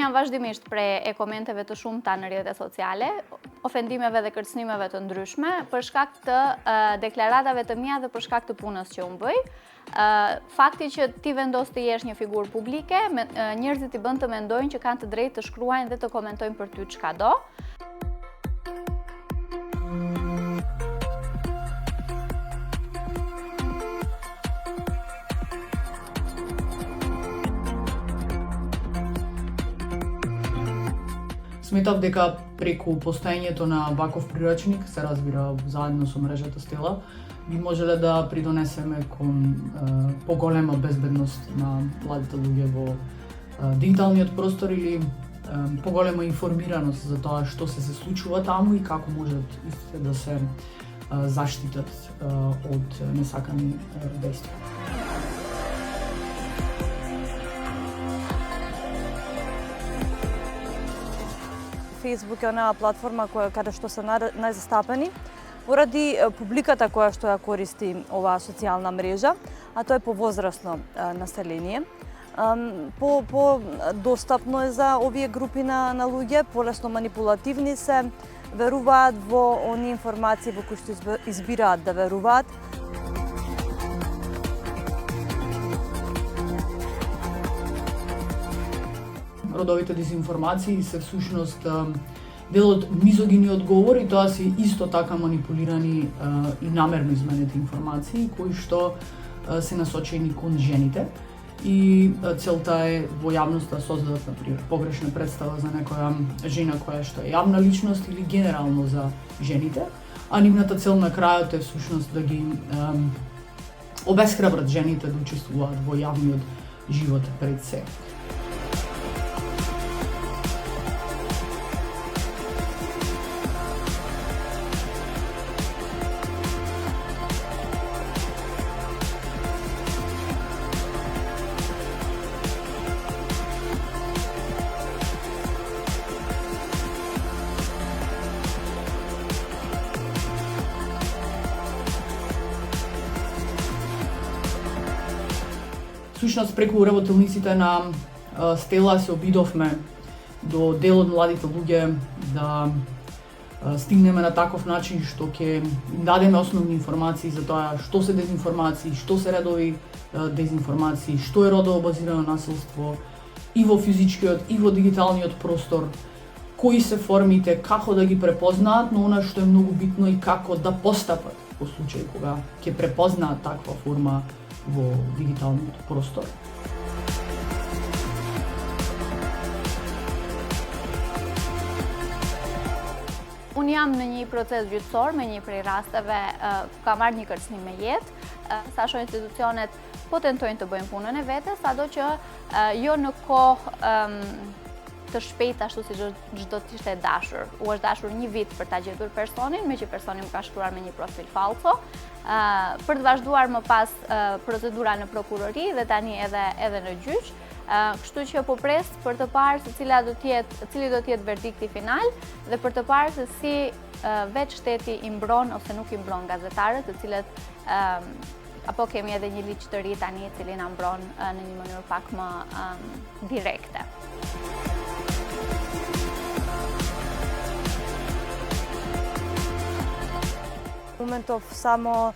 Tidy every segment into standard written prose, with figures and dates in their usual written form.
janë vazhdimisht prej e komenteve të shumta në rrjetet sociale, ofendimeve dhe kërcënimeve të ndryshme për shkak të deklaratave të mia dhe për shkak të punës që unë bëj. Fakti që ti vendos të jesh një figurë publike, njerëzit i bën të mendojnë që kanë të drejtë të shkruajnë dhe të komentojnë për ty çka do. Сметав дека преку постоењето на ваков прирачник, се разбира заедно со мрежата Стела, би можеле да придонесеме кон поголема безбедност на младите луѓе во дигиталниот простор или поголема информираност за тоа што се случува таму и како можат истите да се заштитат од несакани дејства. Facebook е онаа платформа каде што се најзастапени поради публиката која што ја користи оваа социјална мрежа, а тоа е повозрасно население. По-достапно е за овие групи на луѓе, полесно манипулативни се, веруваат во оние информации во кои што избираат да веруваат. Родовите дезинформации се всушност дел од мизогиниот говор и тоа се исто така манипулирани и намерно изменети информации кои што се насочени кон жените и целта е во јавноста да создадат, например, погрешна представа за некоја жена која што е јавна личност или генерално за жените, а нивната цел на крајот е всушност да ги обесхрабрат жените да учествуваат во јавниот живот пред се. Всушност, преку работилниците на Стела се обидовме до дел од младите луѓе да стигнеме на таков начин што ќе им дадеме основни информации за тоа што се дезинформации, што се редови дезинформации, што е родово базирано насилство и во физичкиот и во дигиталниот простор, кои се формите, како да ги препознаат, но она што е многу битно и како да постапат во случај кога ќе препознаат таква форма во дигиталниот простор. Unë jam në një proces gjyqësor me një prej rasteve ka marrë një kërcënim me jetë, saqo institucionet po tentojnë të bëjnë punën e vetes, sado që jo në kohë të shpejt ashtu si çdo të ishte dashur. U është dashur një vit për ta gjetur personin, me që personi më ka shkruar me një profil falso, për të vazhduar më pas procedura në prokurori dhe tani edhe në gjyq. Kështu që po pres për të parë se cili do të jetë verdikti final dhe për të parë se si veç shteti i mbron ose nuk i mbron gazetarët, të cilët apo kemi edhe një ligj të ri tani i cili na mbron në një mënyrë pak më direkte. Моментов само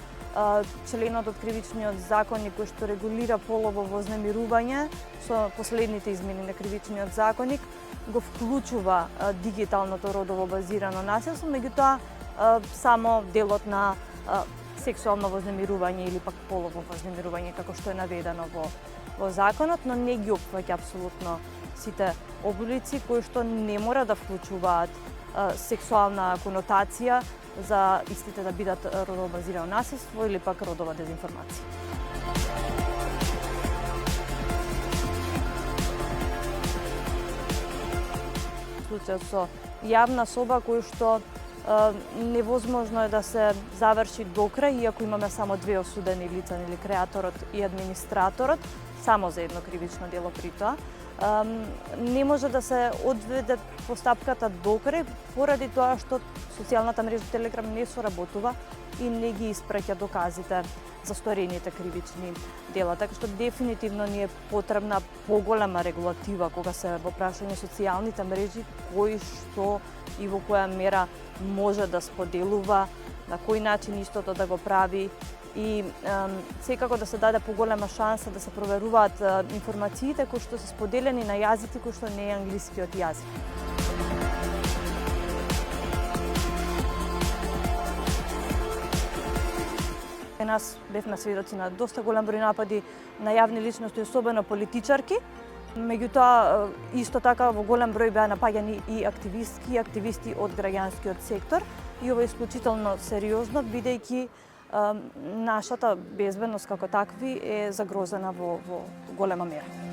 членот од кривичниот законник кој што регулира полово вознемирување со последните измени на кривичниот законник го вклучува дигиталното родово базирано насилство, меѓутоа само делот на сексуално вознемирување или пак полово вознемирување како што е наведено во законот, но не ги опфаќа апсолутно сите облици кои што не мора да вклучуваат сексуална конотација за истите да бидат родово базирано насилство или пак родова дезинформација. Случајот со јавна соба кој што невозможно е да се заврши до крај, иако имаме само две осудени лица, или креаторот и администраторот, само за едно кривично дело при тоа. Не може да се одведе постапката до крај поради тоа што социјалната мрежа Телеграм не соработува и не ги испраќа доказите засторените кривични дела. Така што дефинитивно ни е потребна поголема регулатива кога се во прашање социјалните мрежи, кој што и во која мера може да споделува, на кој начин истото да го прави и секако да се даде поголема шанса да се проверуваат информациите кои што се споделени на јазици кои што не е англискиот јазик. Нас бевме сведоци на доста голем број напади на јавни личности, особено политичарки. Меѓутоа, исто така во голем број беа напаѓани и активисти од граѓанскиот сектор. И ова е исклучително сериозно, бидејќи нашата безбедност како такви е загрозена во голема мера.